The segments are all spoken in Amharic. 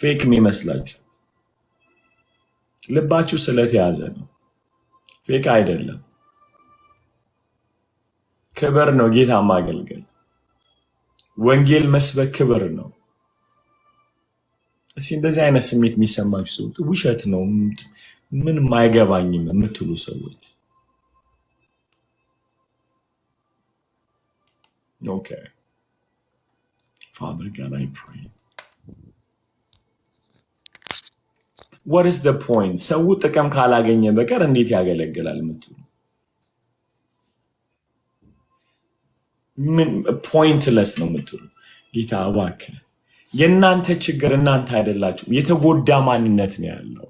ፌክ የሚመስላችሁ ልባችሁ ስለተያዘ ነው። ፌክ አይደለም። ክብር ነው ጌታ ማገልገል። ወንጌል መስበክ ክብር ነው። እስኪ እንደዚህ አይነት ስሜት የሚሰማችሁ ሰዎች ውሸት ነው ምንም አይገባኝም የምትሉ ሰዎች ኦኬ Father God, I pray. What is the point? ሰው ጥቅም ካላገኘ በቀር እንዴት ያገለግላል የምትሉ ምን ፖይንትለስ ነው የምትሉ ጌታ እባክህ የእናንተ ችግር እናንተ አይደላችሁ። የተጎዳ ማንነት ነው ያለው።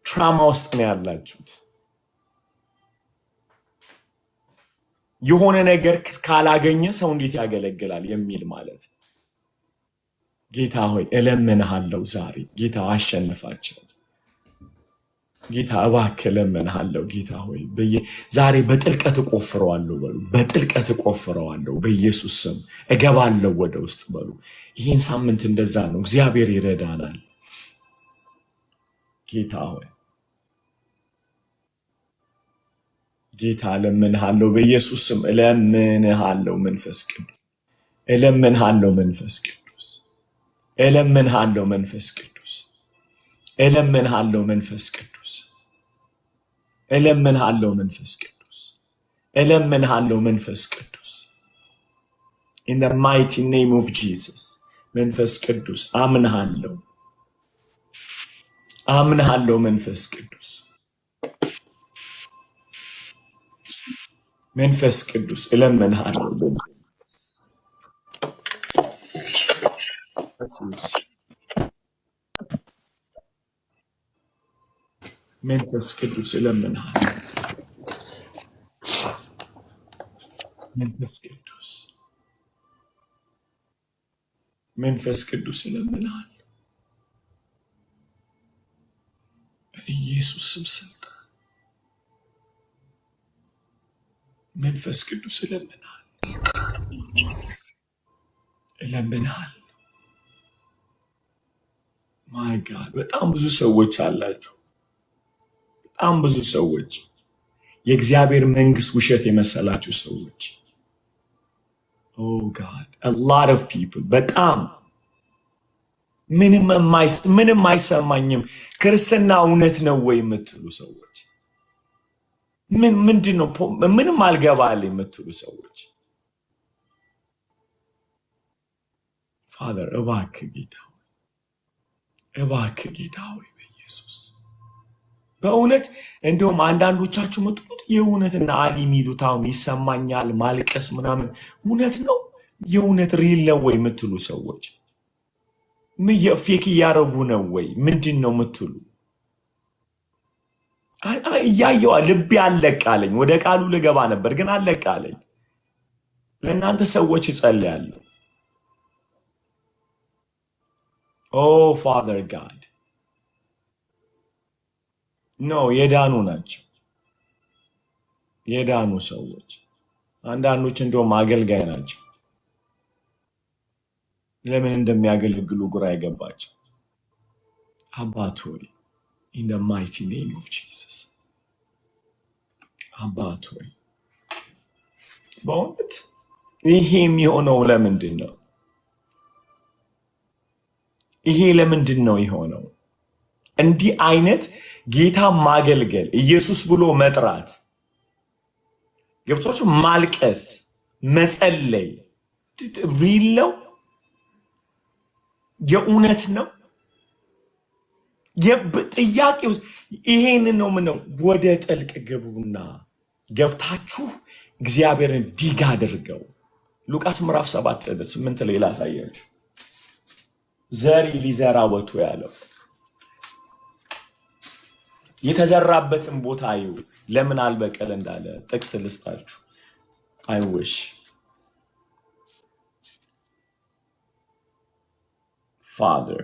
ትራማ ውስጥ ነው ያላችሁት። የሆነ ነገር ካላገኘ ሰው እንዴት ያገለግላል የሚል ማለት ነው። ጌታ ሆይ እለምንሃለሁ ዛሬ ጌታ አሸንፋቸው። ጌታ እባክህ እለምንሃለሁ ጌታ ሆይ ዛሬ በጥልቀት እቆፍረዋለሁ በሉ። በጥልቀት እቆፍረዋለሁ በኢየሱስ ስም እገባለሁ ወደ ውስጥ በሉ። ይህን ሳምንት እንደዛ ነው። እግዚአብሔር ይረዳናል። ጌታ ሆይ ጌታ እለምንሃለሁ በኢየሱስ ስም እለምንሃለሁ መንፈስ ቅዱስ እለምንሃለሁ መንፈስ ቅዱስ እለምንሃለሁ መንፈስ ቅዱስ እለምንሃለሁ መንፈስ ቅዱስ እለምንሃለሁ መንፈስ ቅዱስ እለምንሃለሁ መንፈስ ቅዱስ in the mighty name of Jesus መንፈስ ቅዱስ አምንሃለሁ አምንሃለሁ መንፈስ ቅዱስ መንፈስ ቅዱስ እለምንሃለሁ መንፈስ ቅዱስ እለምንሃለሁ መንፈስ ቅዱስ መንፈስ ቅዱስ እለምንሃለሁ በኢየሱስ ስም ስልጣን መንፈስ ቅዱስ እለምንሃለሁ ማይ ጋድ በጣም ብዙ ሰዎች አላችሁ። በጣም ብዙ ሰዎች የእግዚአብሔር መንግስት ውሸት የመሰላችሁ ሰዎች oh God a lot of people በጣም ምንም አይሰማኝም ክርስትና እውነት ነው ወይ የምትሉ ሰዎች ምንድነው ምንም አልገባል የምትሉ ሰዎች ፋዘር እባክህ ጌታ ሆይ በኢየሱስ በእውነት እንደውም አንዳንዶቻችሁ መጥቶት የእውነትና አሊ ሚሉት አሁን ይሰማኛል ማልቀስ ምናምን እውነት ነው የእውነት ሪል ነው ወይ የምትሉ ሰዎች ፌክ እያረጉ ነው ወይ ምንድን ነው የምትሉ እያየዋ ልቤ አለቃለኝ። ወደ ቃሉ ልገባ ነበር ግን አለቃለኝ። ለእናንተ ሰዎች እጸልያለሁ። ኦ ፋዘር ጋድ ኖ የዳኑ ናቸው የዳኑ ሰዎች። አንዳንዶች እንደውም አገልጋይ ናቸው። ለምን እንደሚያገለግሉ ግራ የገባቸው አባት ሆይ in the mighty name of Jesus አባት ሆይ በእውነት ይሄ የሚሆነው ለምንድን ነው? ይሄ ለምንድን ነው የሆነው? እንዲህ አይነት ጌታ ማገልገል ኢየሱስ ብሎ መጥራት ገብቶች ማልቀስ መጸለይ ሪል ነው የእውነት ነው። ጥያቄው ይሄንን ነው። ምነው ወደ ጥልቅ ግቡና ገብታችሁ እግዚአብሔርን ዲግ አድርገው። ሉቃስ ምዕራፍ 7:8 ላይ ላሳያችሁ። ዘሪ ሊዘራ ወጥቶ ያለው የተዘራበትን ቦታ ይው ለምን አልበቀል እንዳለ ጥቅስ ልስጣችሁ። አይውሽ ፋዘር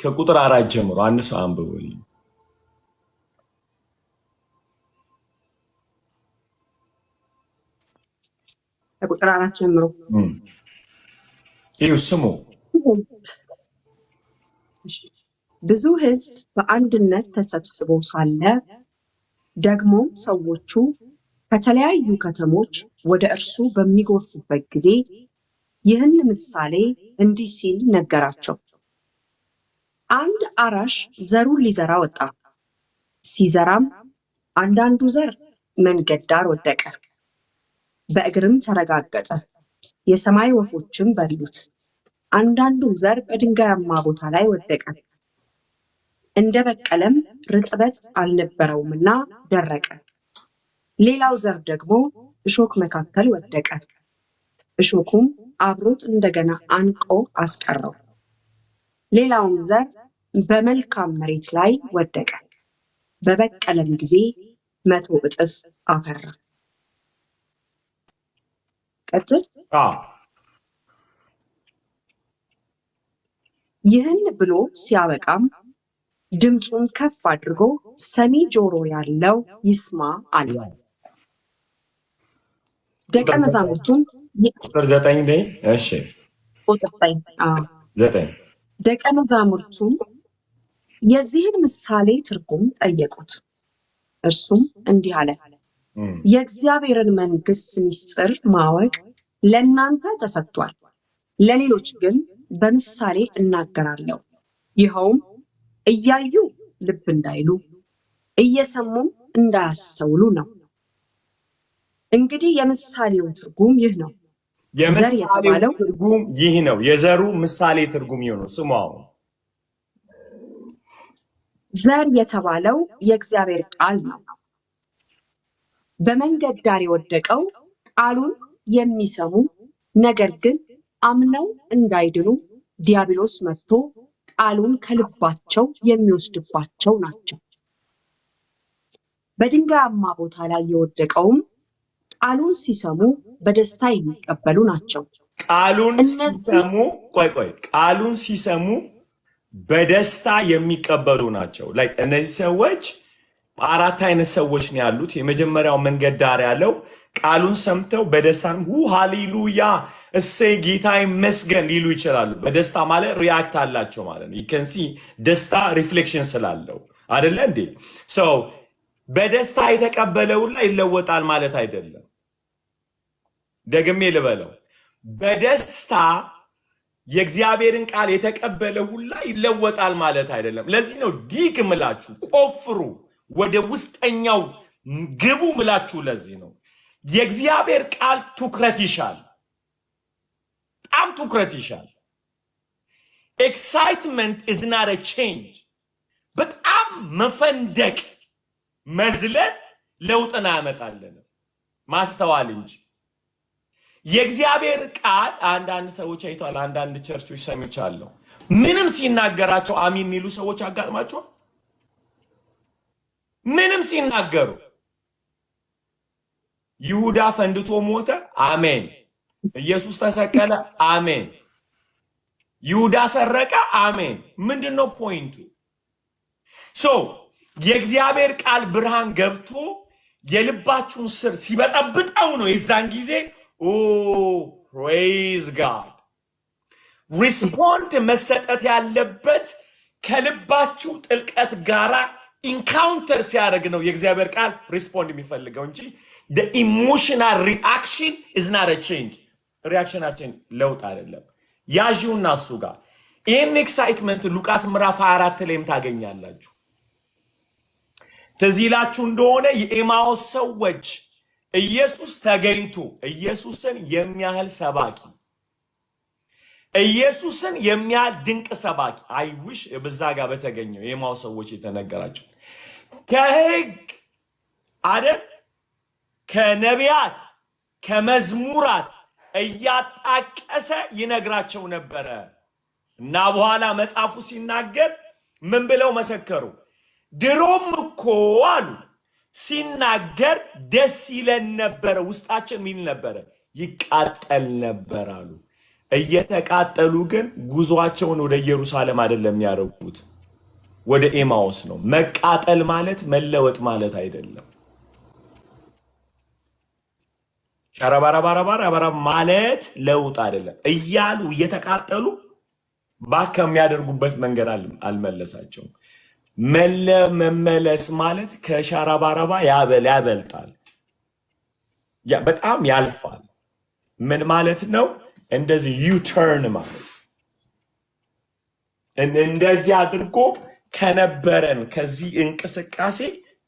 ከቁጥር 4 ጀምሮ አንድ ሰው አንብቦልኝ። ከቁጥር 4 ጀምሮ ይኸው ስሙ። ብዙ ሕዝብ በአንድነት ተሰብስቦ ሳለ ደግሞ ሰዎቹ ከተለያዩ ከተሞች ወደ እርሱ በሚጎርፉበት ጊዜ ይህን ምሳሌ እንዲህ ሲል ነገራቸው። አንድ አራሽ ዘሩን ሊዘራ ወጣ። ሲዘራም አንዳንዱ ዘር መንገድ ዳር ወደቀ፣ በእግርም ተረጋገጠ፣ የሰማይ ወፎችም በሉት። አንዳንዱም ዘር በድንጋያማ ቦታ ላይ ወደቀ፣ እንደ በቀለም ርጥበት አልነበረውምና ደረቀ። ሌላው ዘር ደግሞ እሾክ መካከል ወደቀ፣ እሾኩም አብሮት እንደገና አንቆ አስቀረው። ሌላውም ዘር በመልካም መሬት ላይ ወደቀ፣ በበቀለም ጊዜ 100 እጥፍ አፈራ። ቀጥል። ይህን ብሎ ሲያበቃም ድምፁን ከፍ አድርጎ ሰሚ ጆሮ ያለው ይስማ አለ። ደቀ መዛሙርቱም ቁጥር 9 ላይ እሺ፣ ቁጥር 9 ደቀ መዛሙርቱም የዚህን ምሳሌ ትርጉም ጠየቁት። እርሱም እንዲህ አለ፣ የእግዚአብሔርን መንግሥት ምስጢር ማወቅ ለእናንተ ተሰጥቷል፣ ለሌሎች ግን በምሳሌ እናገራለሁ። ይኸውም እያዩ ልብ እንዳይሉ፣ እየሰሙም እንዳያስተውሉ ነው። እንግዲህ የምሳሌው ትርጉም ይህ ነው። የምሳሌው ትርጉም ይህ ነው። የዘሩ ምሳሌ ትርጉም ይህ ነው። ስሙ። ዘር የተባለው የእግዚአብሔር ቃል ነው። በመንገድ ዳር የወደቀው ቃሉን የሚሰሙ ነገር ግን አምነው እንዳይድኑ ዲያብሎስ መጥቶ ቃሉን ከልባቸው የሚወስድባቸው ናቸው። በድንጋያማ ቦታ ላይ የወደቀውም ቃሉን ሲሰሙ በደስታ የሚቀበሉ ናቸው። ቃሉን ሲሰሙ በደስታ የሚቀበሉ ናቸው። እነዚህ ሰዎች አራት አይነት ሰዎች ነው ያሉት። የመጀመሪያው መንገድ ዳር ያለው ቃሉን ሰምተው በደስታ ሃሌሉያ እሰይ ጌታ ይመስገን ሊሉ ይችላሉ። በደስታ ማለት ሪያክት አላቸው ማለት ነው። ይከንሲ ደስታ ሪፍሌክሽን ስላለው አይደለ እንዴ? ሰው በደስታ የተቀበለው ላይ ይለወጣል ማለት አይደለም። ደግሜ ልበለው፣ በደስታ የእግዚአብሔርን ቃል የተቀበለ ሁላ ይለወጣል ማለት አይደለም። ለዚህ ነው ዲግ ምላችሁ ቆፍሩ፣ ወደ ውስጠኛው ግቡ ምላችሁ። ለዚህ ነው የእግዚአብሔር ቃል ትኩረት ይሻል፣ በጣም ትኩረት ይሻል። ኤክሳይትመንት ኢዝ ናት አ ቼንጅ። በጣም መፈንደቅ መዝለል ለውጥን አያመጣልንም፣ ማስተዋል እንጂ። የእግዚአብሔር ቃል አንዳንድ ሰዎች አይተዋል። አንዳንድ ቸርቾች ሰምቻለሁ፣ ምንም ሲናገራቸው አሚን የሚሉ ሰዎች አጋጥማቸዋል። ምንም ሲናገሩ ይሁዳ ፈንድቶ ሞተ፣ አሜን። ኢየሱስ ተሰቀለ፣ አሜን። ይሁዳ ሰረቀ፣ አሜን። ምንድነው ፖይንቱ? የእግዚአብሔር ቃል ብርሃን ገብቶ የልባችሁን ስር ሲበጠብጠው ነው የዛን ጊዜ ፕሬዝ ጋድ ሪስፖንድ መሰጠት ያለበት ከልባችሁ ጥልቀት ጋራ ኢንካውንተር ሲያደርግ ነው የእግዚአብሔር ቃል ሪስፖንድ የሚፈልገው እንጂ ኢሞሽናል ሪአክሽን ኢዝ ናት አ ቼንጅ። ሪአክሽናችን ለውጥ አይደለም። ያዥውና እሱ ጋር ይህን ኤክሳይትመንት ሉቃስ ምዕራፍ 24 ላይም ታገኛላችሁ። ትዝ ይላችሁ እንደሆነ የኤማውስ ሰዎች ኢየሱስ ተገኝቶ ኢየሱስን የሚያህል ሰባኪ፣ ኢየሱስን የሚያህል ድንቅ ሰባኪ አይውሽ በዛ ጋር በተገኘው የኤማውስ ሰዎች የተነገራቸው ከሕግ አይደል ከነቢያት ከመዝሙራት እያጣቀሰ ይነግራቸው ነበረ። እና በኋላ መጽሐፉ ሲናገር ምን ብለው መሰከሩ? ድሮም እኮ አሉ ሲናገር ደስ ይለን ነበረ፣ ውስጣችን ሚል ነበረ፣ ይቃጠል ነበር አሉ። እየተቃጠሉ ግን ጉዟቸውን ወደ ኢየሩሳሌም አይደለም የሚያደርጉት፣ ወደ ኤማውስ ነው። መቃጠል ማለት መለወጥ ማለት አይደለም። ሸረባራባራባራ ማለት ለውጥ አይደለም እያሉ እየተቃጠሉ ባክ የሚያደርጉበት መንገድ አልመለሳቸውም። መመለስ ማለት ከሸረባራባ ያበልጣል፣ በጣም ያልፋል። ምን ማለት ነው? እንደዚህ ዩተርን ማለት እንደዚህ አድርጎ ከነበረን ከዚህ እንቅስቃሴ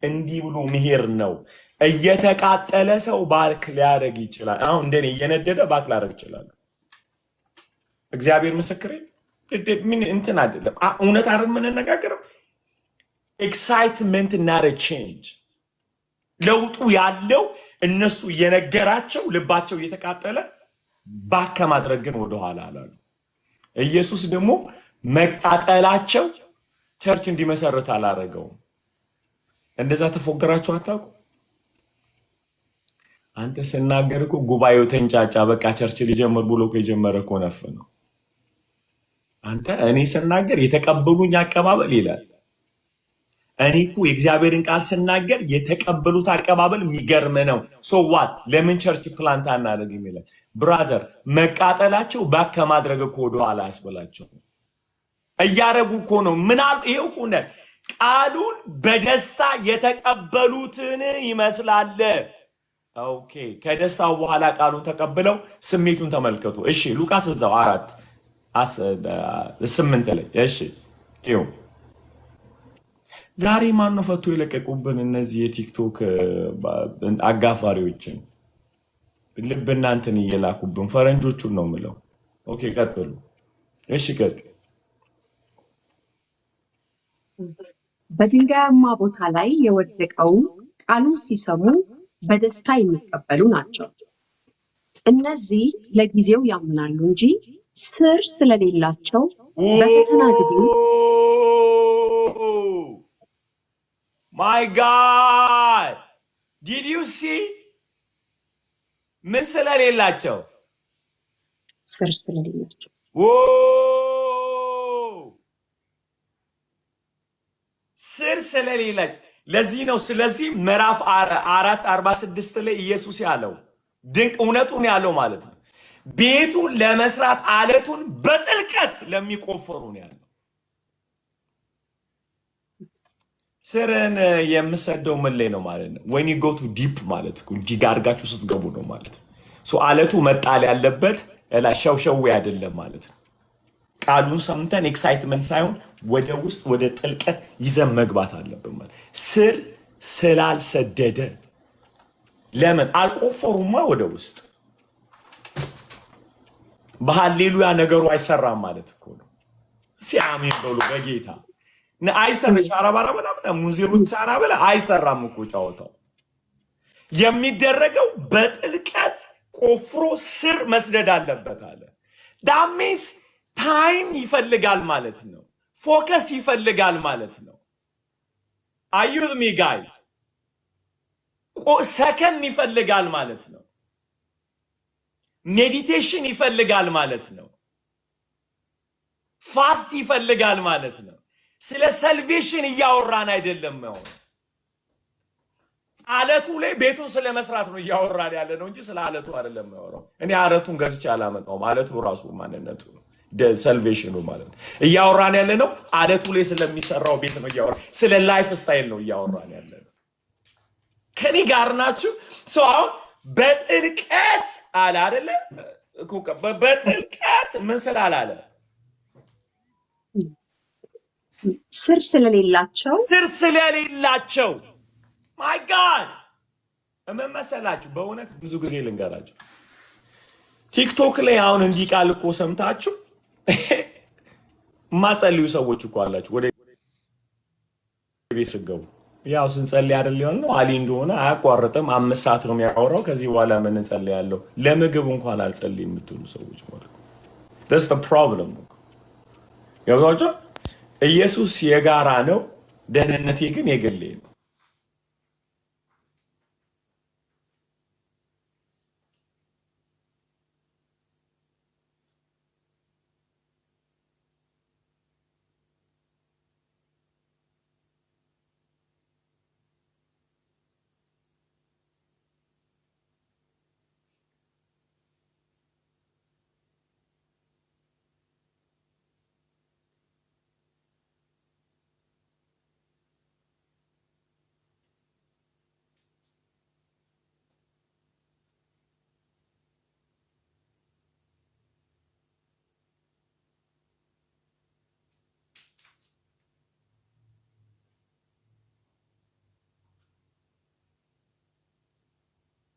እንዲህ ብሎ መሄድ ነው። እየተቃጠለ ሰው ባክ ሊያደርግ ይችላል። አሁን እንደኔ እየነደደ ባክ ላደርግ ይችላል። እግዚአብሔር ምስክሬ፣ ምን እንትን አይደለም። እውነት አይደል የምንነጋገረው? ኤክሳይትመንት እና ቼንጅ ለውጡ ያለው እነሱ እየነገራቸው ልባቸው እየተቃጠለ ባክ ከማድረግ ግን ወደኋላ አላሉ። ኢየሱስ ደግሞ መቃጠላቸው ቸርች እንዲመሰርት አላረገውም። እንደዛ ተፎገራችሁ አታውቁ? አንተ ስናገር እኮ ጉባኤው ተንጫጫ፣ በቃ ቸርች ሊጀምር ብሎ እኮ የጀመረ እኮ ነፍ ነው። አንተ እኔ ስናገር የተቀበሉኝ አቀባበል ይላል። እኔ እኮ የእግዚአብሔርን ቃል ስናገር የተቀበሉት አቀባበል የሚገርም ነው። ሶዋት ለምን ቸርች ፕላንት አናደርግም ይላል። ብራዘር መቃጠላቸው ባክ ከማድረግ እኮ ወደኋላ ያስበላቸው እያረጉ እኮ ነው። ምናል ይሄው እኮ ቃሉን በደስታ የተቀበሉትን ይመስላል። ኦኬ፣ ከደስታው በኋላ ቃሉን ተቀብለው ስሜቱን ተመልከቱ። እሺ ሉቃስ እዛው 4:8 ላይ እሺ ይኸው ዛሬ ማን ነው ፈቶ የለቀቁብን እነዚህ የቲክቶክ አጋፋሪዎችን ልብ እናንተን እየላኩብን ፈረንጆቹን ነው ምለው። ኦኬ ቀጥሉ። እሺ ቀጥሉ። በድንጋያማ ቦታ ላይ የወደቀው ቃሉን ሲሰሙ በደስታ የሚቀበሉ ናቸው። እነዚህ ለጊዜው ያምናሉ እንጂ ስር ስለሌላቸው በፈተና ጊዜ My God! Did you see? ምን ስለሌላቸው? ስር ስለሌላቸው። ስር ስለሌላቸው። ለዚህ ነው ስለዚህ ምዕራፍ 4:46 ላይ ኢየሱስ ያለው ድንቅ እውነቱን ያለው ማለት ነው። ቤቱን ለመስራት አለቱን በጥልቀት ለሚቆፈሩ ነው ያለው። ስርን የምሰደው ምን ላይ ነው ማለት ነው? when you go to deep ማለት ነው እጅግ አድርጋችሁ ስትገቡ ነው ማለት ነው። አለቱ መጣል ያለበት ሸውሸው አይደለም ማለት ነው። ቃሉን ሰምተን ኤክሳይትመንት ሳይሆን ወደ ውስጥ ወደ ጥልቀት ይዘን መግባት አለብን ማለት። ስር ስላልሰደደ ለምን አልቆፈሩማ? ወደ ውስጥ በሃሌሉያ ነገሩ አይሰራም ማለት እኮ ነው። ሲአሜን በሉ በጌታ አይሰራ ሻራባራ በላ ሙዚሩ ሻራባላ አይሰራም እኮ ጫወታው። የሚደረገው በጥልቀት ቆፍሮ ስር መስደድ አለበት አለ። ዳሜስ ታይም ይፈልጋል ማለት ነው። ፎከስ ይፈልጋል ማለት ነው። አዩ ሚ ጋይስ ሰከን ይፈልጋል ማለት ነው። ሜዲቴሽን ይፈልጋል ማለት ነው። ፋስት ይፈልጋል ማለት ነው። ስለ ሰልቬሽን እያወራን አይደለም ነው። አለቱ ላይ ቤቱን ስለ መስራት ነው እያወራን ያለ ነው እንጂ ስለ አለቱ አይደለም ያወራው። እኔ አለቱን ገዝቼ አላመጣውም። አለቱ ራሱ ማንነቱ ነው፣ ሰልቬሽኑ ማለት ነው። እያወራን ያለ ነው አለቱ ላይ ስለሚሰራው ቤት ነው እያወራን፣ ስለ ላይፍ ስታይል ነው እያወራን ያለ ነው። ከኔ ጋር ናችሁ? አሁን በጥልቀት አለ አይደለ? በጥልቀት ምን ስላላለ ስር ስለሌላቸው ማይ ጋድ ምን መሰላችሁ? በእውነት ብዙ ጊዜ ልንገራችሁ፣ ቲክቶክ ላይ አሁን እንዲህ ቃል እኮ ሰምታችሁ ማጸልዩ ሰዎች እኮ አላችሁ። ወደ ቤት ስገቡ ያው ስንጸልይ አይደል ይሆን ነው አሊ እንደሆነ አያቋርጥም። 5 ሰዓት ነው የሚያወራው። ከዚህ በኋላ ምን እንጸልያለሁ? ለምግብ እንኳን አልጸልይ የምትሉ ሰዎች ማለት ነው። that's the problem። ያውቃችሁ ኢየሱስ የጋራ ነው፣ ደህንነቴ ግን የግሌ ነው።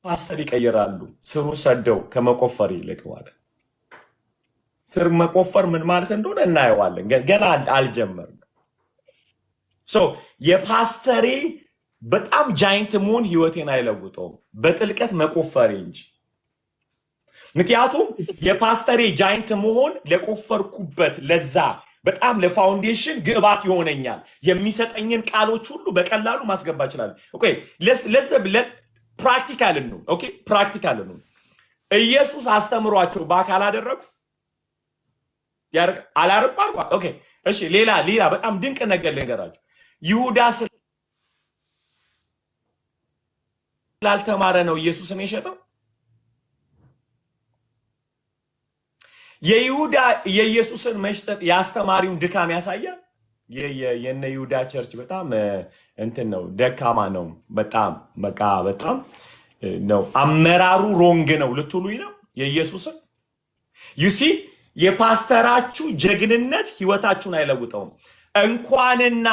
ፓስተር ይቀይራሉ ስሩ ሰደው ከመቆፈር ይልቅ ማለት ስር መቆፈር ምን ማለት እንደሆነ እናየዋለን። ገና አልጀመርንም። የፓስተሬ በጣም ጃይንት መሆን ህይወቴን አይለውጠውም፣ በጥልቀት መቆፈሬ እንጂ። ምክንያቱም የፓስተሬ ጃይንት መሆን ለቆፈርኩበት ለዛ በጣም ለፋውንዴሽን ግብዓት ይሆነኛል። የሚሰጠኝን ቃሎች ሁሉ በቀላሉ ማስገባት ይችላል። ኦኬ ፕራክቲካል ነው። ኦኬ ፕራክቲካል ነው። ኢየሱስ አስተምሯቸው በአካል አደረጉ አላረባ። ኦኬ እሺ፣ ሌላ በጣም ድንቅ ነገር ልንገራችሁ። ይሁዳ ስላልተማረ ነው ኢየሱስን የሸጠው። የይሁዳ የኢየሱስን መሽጠት የአስተማሪውን ድካም ያሳያል። የነ ይሁዳ ቸርች በጣም እንትን ነው፣ ደካማ ነው። በጣም ነው አመራሩ ሮንግ ነው ልትሉኝ ነው። የኢየሱስን ዩሲ የፓስተራችሁ ጀግንነት ህይወታችሁን አይለውጠውም። እንኳንና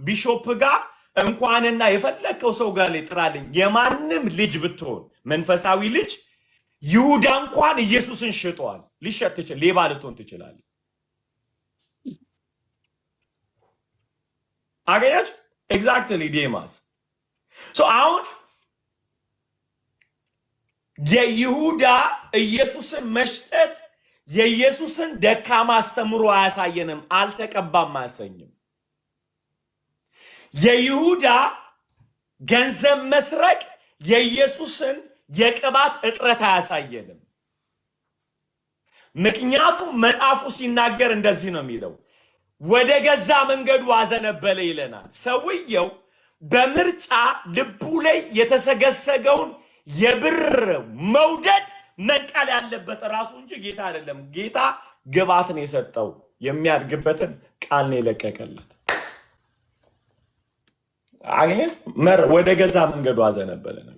ቢሾፕ ጋር እንኳንና የፈለከው ሰው ጋር ጥራልኝ፣ የማንም ልጅ ብትሆን መንፈሳዊ ልጅ ይሁዳ እንኳን ኢየሱስን ሽጧል። ሊሸጥ ትችል፣ ሌባ ልትሆን ትችላል። አገኛችሁ? ኤግዛክትሊ ዴማስ። አሁን የይሁዳ ኢየሱስን መሽጠት የኢየሱስን ደካማ አስተምሮ አያሳየንም፣ አልተቀባም አያሰኝም። የይሁዳ ገንዘብ መስረቅ የኢየሱስን የቅባት እጥረት አያሳየንም። ምክንያቱም መጽሐፉ ሲናገር እንደዚህ ነው የሚለው፣ ወደ ገዛ መንገዱ አዘነበለ ይለናል። ሰውየው በምርጫ ልቡ ላይ የተሰገሰገውን የብር መውደድ መንቀል ያለበት ራሱ እንጂ ጌታ አይደለም። ጌታ ግባትን የሰጠው የሚያድግበትን ቃል ነው የለቀቀለት። ወደ ገዛ መንገዱ አዘነበለ ነው።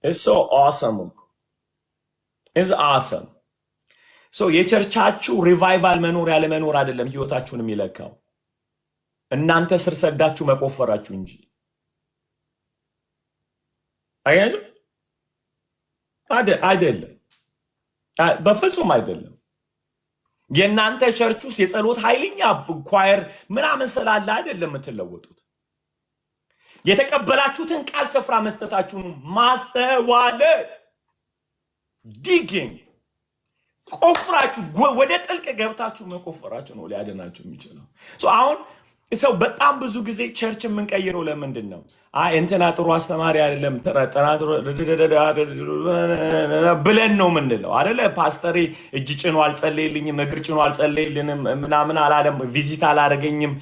It's so awesome. It's awesome. የቸርቻችሁ ሪቫይቫል መኖር ያለ መኖር አይደለም ህይወታችሁን የሚለካው፣ እናንተ ስር ሰዳችሁ መቆፈራችሁ እንጂ። አያችሁ? አይደለም፣ በፍጹም አይደለም። የእናንተ ቸርች ውስጥ የጸሎት ኃይለኛ ኳየር ምናምን ስላለ አይደለም የምትለወጡት። የተቀበላችሁትን ቃል ስፍራ መስጠታችሁን ማስተዋል፣ ዲጊንግ ቆፍራችሁ ወደ ጥልቅ ገብታችሁ መቆፈራችሁ ነው ሊያድናችሁ የሚችለው። አሁን ሰው በጣም ብዙ ጊዜ ቸርች የምንቀይረው ለምንድን ነው? እንትና ጥሩ አስተማሪ አይደለም ብለን ነው ምንለው አይደለ? ፓስተሬ እጅ ጭኖ አልጸለይልኝም፣ እግር ጭኖ አልጸለይልንም፣ ምናምን አላለም፣ ቪዚት አላደረገኝም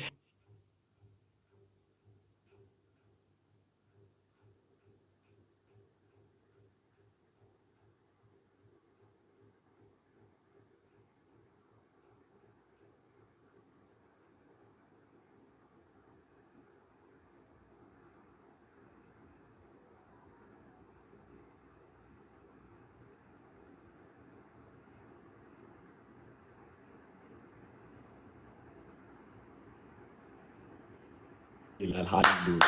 ይላል። ሃሌሉያ!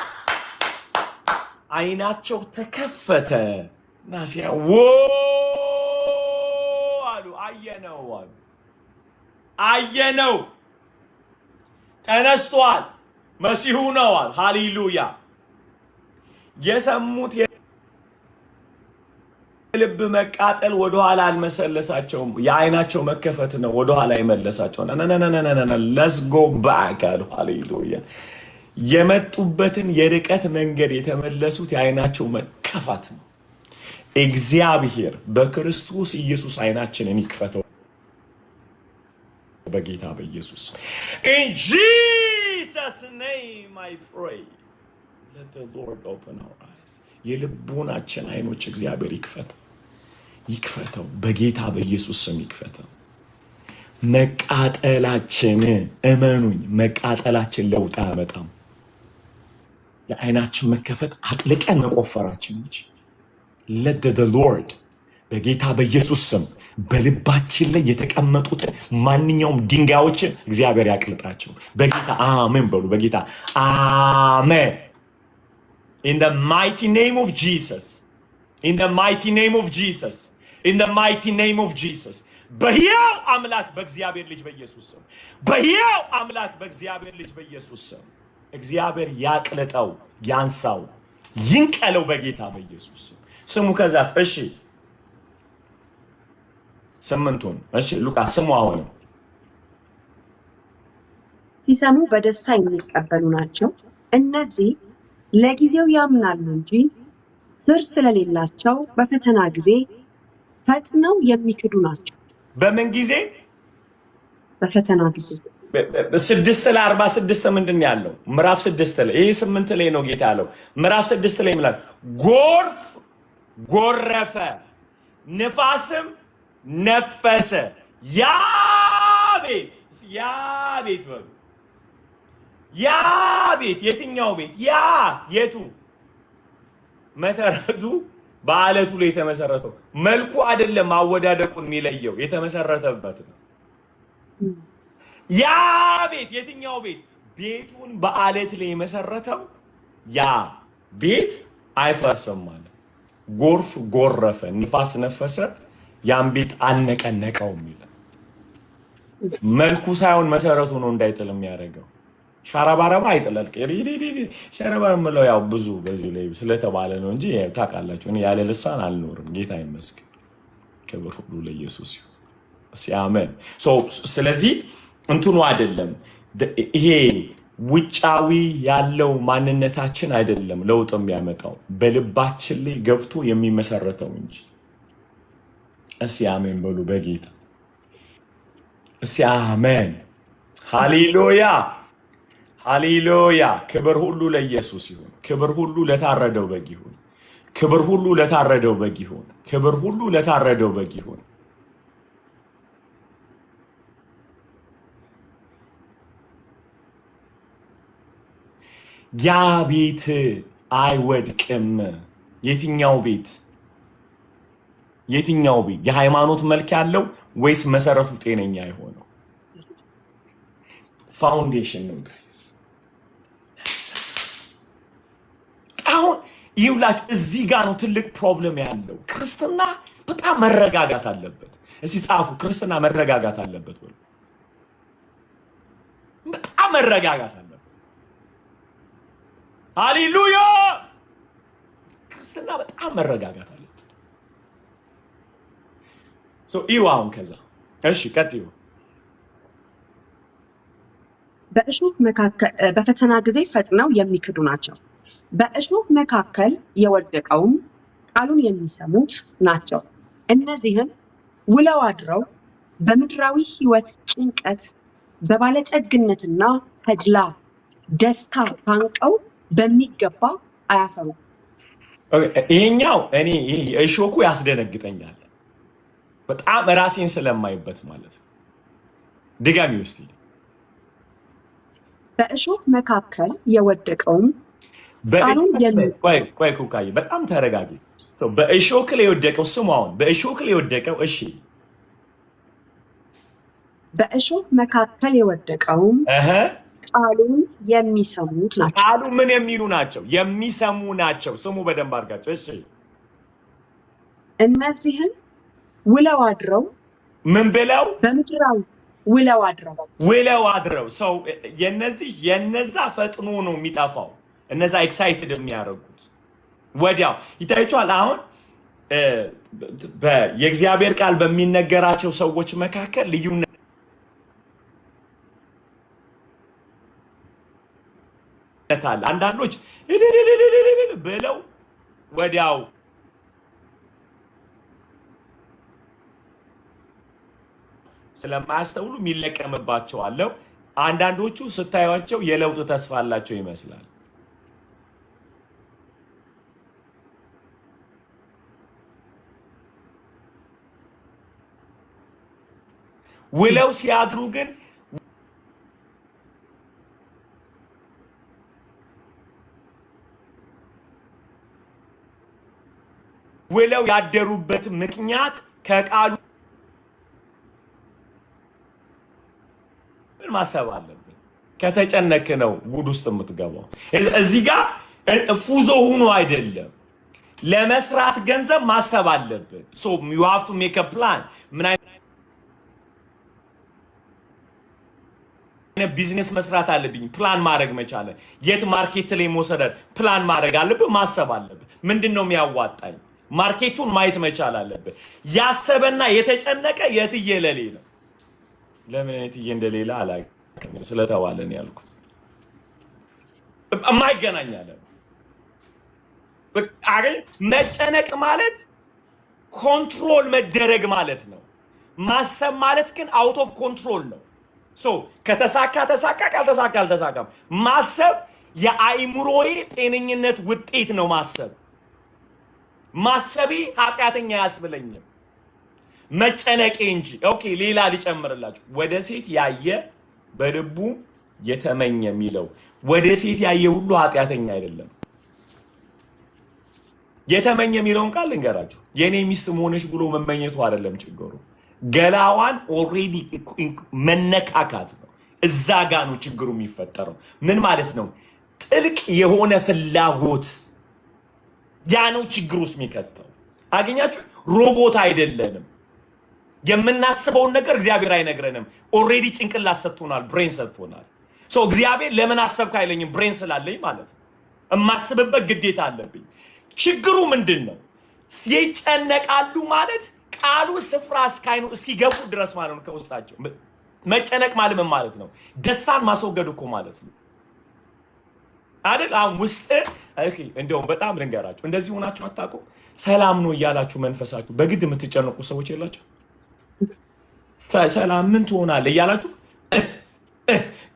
አይናቸው ተከፈተ ናሲያ አሉ። አየነው ተነስቷል፣ መሲሁ ነው አሉ። ሃሌሉያ! የሰሙት የልብ መቃጠል ወደኋላ አልመሰለሳቸውም። የአይናቸው መከፈት ነው ወደኋላ የመለሳቸው። let's go back አሉ። ሃሌሉያ! የመጡበትን የርቀት መንገድ የተመለሱት የአይናቸው መከፋት ነው። እግዚአብሔር በክርስቶስ ኢየሱስ አይናችንን ይክፈተው በጌታ በኢየሱስ። In Jesus name I pray. Let the Lord open our eyes. የልቦናችን አይኖች እግዚአብሔር ይክፈተው በጌታ በኢየሱስ ስም ይክፈተው። መቃጠላችን እመኑኝ፣ መቃጠላችን ለውጥ አያመጣም። የአይናችን መከፈት አጥልቀን መቆፈራችን እንጂ። let the Lord በጌታ በኢየሱስ ስም በልባችን ላይ የተቀመጡትን ማንኛውም ድንጋዮችን እግዚአብሔር ያቅልጣቸው በጌታ አሜን በሉ። በጌታ አሜን። In the mighty name of Jesus. In the mighty name of Jesus. In the mighty name of Jesus. በሕያው አምላክ በእግዚአብሔር ልጅ በኢየሱስ ስም በሕያው አምላክ በእግዚአብሔር ልጅ በኢየሱስ ስም እግዚአብሔር ያቅልጠው፣ ያንሳው፣ ይንቀለው በጌታ በኢየሱስ ስም። ስሙ ከዛስ እሺ ስምንቱን እሺ ሉቃስ ስሙ። አሁን ሲሰሙ በደስታ የሚቀበሉ ናቸው። እነዚህ ለጊዜው ያምናሉ እንጂ ስር ስለሌላቸው በፈተና ጊዜ ፈጥነው የሚክዱ ናቸው። በምን ጊዜ? በፈተና ጊዜ። 6:46 ምንድን ያለው? ምዕራፍ 6 ላይ ይሄ 8 ላይ ነው ጌታ ያለው። ምዕራፍ 6 ላይ ይላል ጎርፍ ጎረፈ፣ ንፋስም ነፈሰ፣ ያ ቤት በሉ። ያ ቤት የትኛው ቤት? ያ የቱ? መሰረቱ በአለቱ ላይ የተመሰረተው መልኩ አይደለም አወዳደቁን የሚለየው የተመሰረተበት ነው። ያ ቤት የትኛው ቤት? ቤቱን በአለት ላይ የመሰረተው ያ ቤት አይፈርስም ማለት። ጎርፍ ጎረፈ፣ ንፋስ ነፈሰ፣ ያን ቤት አልነቀነቀው የሚል መልኩ ሳይሆን መሰረቱ ነው እንዳይጥል የሚያደርገው። ሻራባራባ አይጥላል። ሻራባራ ምለው ያው ብዙ በዚህ ላይ ስለተባለ ነው እንጂ ታውቃላችሁ፣ እኔ ያለ ልሳን አልኖርም። ጌታ ይመስገን። ክብር ሁሉ ለኢየሱስ ይሁን። ሲአሜን። ስለዚህ እንትኑ አይደለም ይሄ ውጫዊ ያለው ማንነታችን አይደለም ለውጥ የሚያመጣው በልባችን ላይ ገብቶ የሚመሰረተው እንጂ። ሲአሜን በሉ በጌታ ሲአሜን። ሃሌሉያ ሃሌሉያ። ክብር ሁሉ ለኢየሱስ ይሁን። ክብር ሁሉ ለታረደው በግ ይሁን። ክብር ሁሉ ለታረደው በግ ይሁን። ክብር ሁሉ ለታረደው በግ ይሁን። ያ ቤት አይወድቅም። የትኛው ቤት? የትኛው ቤት? የሃይማኖት መልክ ያለው ወይስ መሰረቱ ጤነኛ የሆነው? ፋውንዴሽን ነው ጋይስ። አሁን ይውላችሁ እዚህ ጋር ነው ትልቅ ፕሮብለም ያለው። ክርስትና በጣም መረጋጋት አለበት። እስኪ ጻፉ፣ ክርስትና መረጋጋት አለበት ብሎ በጣም መረጋጋት አለበት። ሃሌሉያ። ክርስትና በጣም መረጋጋት አለበት። አሁን ከዛ እሺ ቀጥዩ። በእሾህ መካከል በፈተና ጊዜ ፈጥነው የሚክዱ ናቸው። በእሾህ መካከል የወደቀውም ቃሉን የሚሰሙት ናቸው። እነዚህን ውለው አድረው በምድራዊ ሕይወት ጭንቀት በባለጠግነትና ተድላ ደስታ ታንቀው በሚገባ አያፈሩ። ይሄኛው እኔ እሾኩ ያስደነግጠኛል በጣም ራሴን ስለማይበት ማለት ነው። ድጋሚ ውስጥ በእሾህ መካከል የወደቀውም ቆይ ኩካዬ በጣም ተረጋጊ። በእሾክ ላይ የወደቀው ስሙ። አሁን በእሾክ ላይ የወደቀው እሺ፣ በእሾህ መካከል የወደቀውም ቃሉን የሚሰሙት ናቸው። ቃሉ ምን የሚሉ ናቸው? የሚሰሙ ናቸው። ስሙ በደንብ አድርጋቸው። እሺ፣ እነዚህን ውለው አድረው ምን ብለው? በምድራዊ ውለው አድረው ሰው የነዛ ፈጥኖ ነው የሚጠፋው። እነዛ ኤክሳይትድ የሚያደርጉት ወዲያው ይታያቸዋል። አሁን የእግዚአብሔር ቃል በሚነገራቸው ሰዎች መካከል ልዩነት አለ። አንዳንዶች ብለው ወዲያው ስለማያስተውሉ የሚለቀምባቸው አለው። አንዳንዶቹ ስታዩቸው የለውጥ ተስፋ አላቸው ይመስላል። ውለው ሲያድሩ ግን ውለው ያደሩበት ምክንያት ከቃሉ ማሰብ አለብን። ከተጨነክ ነው ጉድ ውስጥ የምትገባው። እዚህ ጋር ፉዞ ሆኖ አይደለም። ለመስራት ገንዘብ ማሰብ አለብን። ሶ you have to make a plan። ምን አይነት ቢዝነስ መስራት አለብኝ? ፕላን ማድረግ መቻለ። የት ማርኬት ላይ መውሰድ ፕላን ማድረግ አለብህ፣ ማሰብ አለብህ። ምንድነው የሚያዋጣኝ? ማርኬቱን ማየት መቻል አለብህ። ያሰበና የተጨነቀ የትየለሌ ነው። ለምን የትየ እንደሌላ አላውቅም ስለተባለን ያልኩት የማይገናኝ አለ። መጨነቅ ማለት ኮንትሮል መደረግ ማለት ነው። ማሰብ ማለት ግን አውት ኦፍ ኮንትሮል ነው። ሶ ከተሳካ ተሳካ፣ ካልተሳካ አልተሳካም። ማሰብ የአእምሮዬ ጤነኝነት ውጤት ነው። ማሰቤ ኃጢአተኛ ያስብለኝም መጨነቄ እንጂ። ኦኬ ሌላ ሊጨምርላችሁ። ወደ ሴት ያየ በልቡ የተመኘ የሚለው ወደ ሴት ያየ ሁሉ ኃጢአተኛ አይደለም። የተመኘ የሚለውን ቃል ልንገራችሁ። የኔ ሚስት መሆንሽ ብሎ መመኘቱ አይደለም ችግሩ። ገላዋን ኦልሬዲ መነካካት ነው። እዛ ጋ ነው ችግሩ የሚፈጠረው። ምን ማለት ነው? ጥልቅ የሆነ ፍላጎት ያ ነው ችግሩ ውስጥ የሚከተው። አገኛችሁ? ሮቦት አይደለንም። የምናስበውን ነገር እግዚአብሔር አይነግረንም። ኦልሬዲ ጭንቅላት ሰጥቶናል፣ ብሬን ሰጥቶናል። ሰው እግዚአብሔር ለምን አሰብክ አይለኝም፣ ብሬን ስላለኝ ማለት ነው። የማስብበት ግዴታ አለብኝ። ችግሩ ምንድን ነው? ይጨነቃሉ ማለት ቃሉ ስፍራ እስኪገቡ ድረስ ማለት ነው። ከውስጣቸው መጨነቅ ማለት ምን ማለት ነው? ደስታን ማስወገድ እኮ ማለት ነው አይደል? አሁን ውስጥ እንደውም በጣም ልንገራችሁ፣ እንደዚህ ሆናችሁ አታውቁም? ሰላም ነው እያላችሁ መንፈሳችሁ በግድ የምትጨነቁ ሰዎች የላችሁ? ሰላም ምን ትሆናለህ እያላችሁ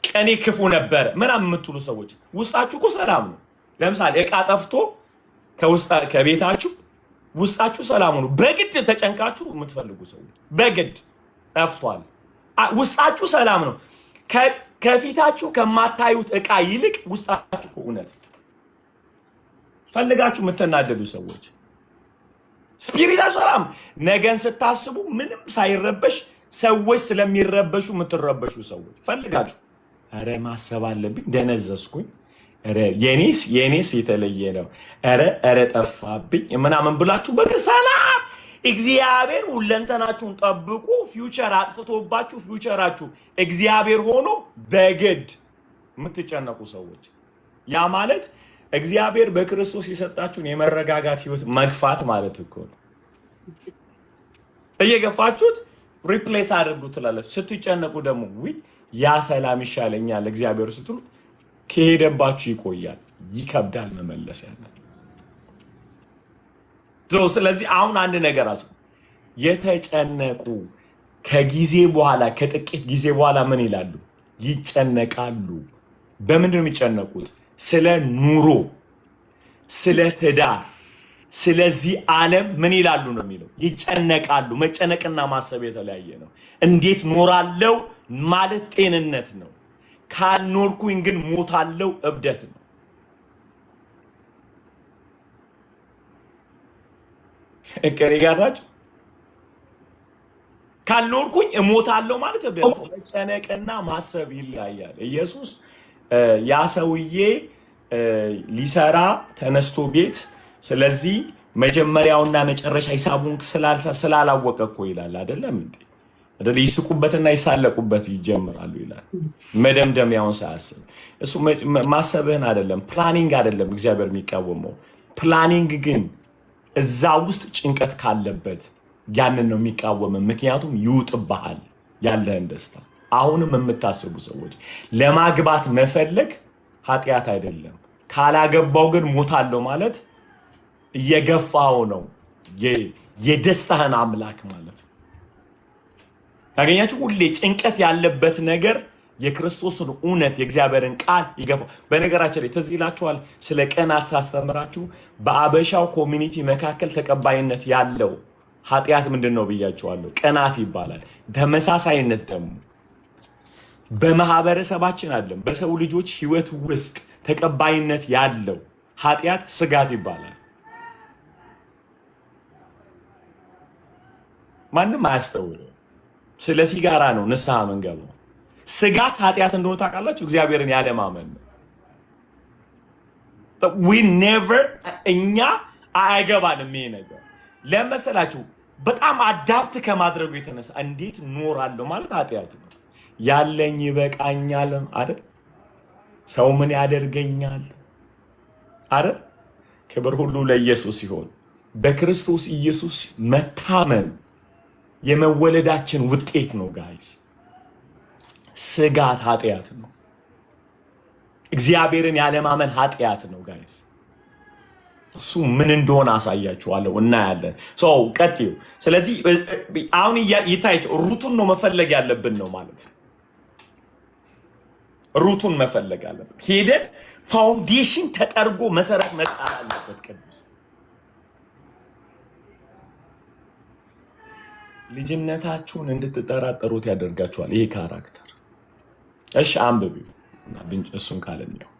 ቀኔ ክፉ ነበረ ምናምን የምትሉ ሰዎች ውስጣችሁ እኮ ሰላም ነው። ለምሳሌ እቃ ጠፍቶ ከቤታችሁ ውስጣችሁ ሰላም ነው። በግድ ተጨንቃችሁ የምትፈልጉ ሰዎች በግድ ጠፍቷል፣ ውስጣችሁ ሰላም ነው። ከፊታችሁ ከማታዩት እቃ ይልቅ ውስጣችሁ እውነት ፈልጋችሁ የምትናደዱ ሰዎች ስፒሪታ ሰላም ነገን ስታስቡ ምንም ሳይረበሽ ሰዎች ስለሚረበሹ የምትረበሹ ሰዎች ፈልጋችሁ አረ ማሰብ አለብኝ ደነዘዝኩኝ፣ አረ የኔስ የተለየ ነው፣ አረ ጠፋብኝ ምናምን ብላችሁ በሰላም እግዚአብሔር ሁለንተናችሁን ጠብቁ። ፊውቸር አጥፍቶባችሁ ፊውቸራችሁ እግዚአብሔር ሆኖ በግድ የምትጨነቁ ሰዎች ያ ማለት እግዚአብሔር በክርስቶስ የሰጣችሁን የመረጋጋት ህይወት መግፋት ማለት እኮ ነው። እየገፋችሁት ሪፕሌስ አድርጉ ትላለች። ስትጨነቁ ደግሞ ያ ሰላም ይሻለኛል እግዚአብሔር ስትሉ ከሄደባችሁ ይቆያል፣ ይከብዳል መመለስ ያለ። ስለዚህ አሁን አንድ ነገር የተጨነቁ ከጊዜ በኋላ ከጥቂት ጊዜ በኋላ ምን ይላሉ? ይጨነቃሉ። በምንድን ነው የሚጨነቁት? ስለ ኑሮ፣ ስለ ትዳር፣ ስለዚህ ዓለም ምን ይላሉ ነው የሚለው? ይጨነቃሉ። መጨነቅና ማሰብ የተለያየ ነው። እንዴት ኖራለው ማለት ጤንነት ነው። ካልኖርኩኝ ግን ሞታለው እብደት ነው። እከሬ ጋር ናቸው። ካልኖርኩኝ እሞታለው ማለት እብደት ነው። መጨነቅና ማሰብ ይለያያል። ኢየሱስ ያ ሰውዬ ሊሰራ ተነስቶ ቤት፣ ስለዚህ መጀመሪያውና መጨረሻ ሂሳቡን ስላላወቀ እኮ ይላል አይደለም እንዴ? ይስቁበትና ይሳለቁበት ይጀምራሉ ይላል። መደምደሚያውን ሳያስብ እሱ ማሰብህን አይደለም፣ ፕላኒንግ አይደለም እግዚአብሔር የሚቃወመው። ፕላኒንግ ግን እዛ ውስጥ ጭንቀት ካለበት ያንን ነው የሚቃወም። ምክንያቱም ይውጥብሃል ያለህን ደስታ። አሁንም የምታስቡ ሰዎች ለማግባት መፈለግ ኃጢአት አይደለም። ካላገባው ግን ሞታለው ማለት እየገፋው ነው የደስታህን አምላክ ማለት ነው። ታገኛችሁ? ሁሌ ጭንቀት ያለበት ነገር የክርስቶስን እውነት የእግዚአብሔርን ቃል ይገፋው። በነገራችን ላይ ትዝ ይላችኋል ስለ ቅናት ሳስተምራችሁ በአበሻው ኮሚኒቲ መካከል ተቀባይነት ያለው ኃጢአት ምንድን ነው ብያችኋለሁ? ቅናት ይባላል። ተመሳሳይነት ደግሞ በማህበረሰባችን አይደለም በሰው ልጆች ህይወት ውስጥ ተቀባይነት ያለው ኃጢአት ስጋት ይባላል። ማንም አያስተውለው። ስለ ሲጋራ ነው ንስሐ መንገባው። ስጋት ኃጢአት እንደሆነ ታውቃላችሁ። እግዚአብሔርን ያለማመን ነው። we never እኛ አይገባንም ይሄ ነገር ለመሰላችሁ በጣም አዳፕት ከማድረጉ የተነሳ እንዴት ኖራለሁ ማለት ኃጢአት ነው። ያለኝ ይበቃኛል አይደል? ሰው ምን ያደርገኛል አይደል? ክብር ሁሉ ለኢየሱስ ይሁን። በክርስቶስ ኢየሱስ መታመን የመወለዳችን ውጤት ነው ጋይስ። ስጋት ኃጢአት ነው። እግዚአብሔርን ያለማመን ኃጢአት ነው ጋይስ። እሱ ምን እንደሆነ አሳያችኋለሁ እናያለን። ቀጥዩ። ስለዚህ አሁን ይታይች ሩቱን ነው መፈለግ ያለብን ነው ማለት ነው። ሩቱን መፈለግ አለብን። ሄደን ፋውንዴሽን ተጠርጎ መሰረት መጣል አለበት። ቅዱስ ልጅነታችሁን እንድትጠራጠሩት ያደርጋችኋል ይሄ ካራክተር። እሺ አንብቢው እና እሱን ካለን ነው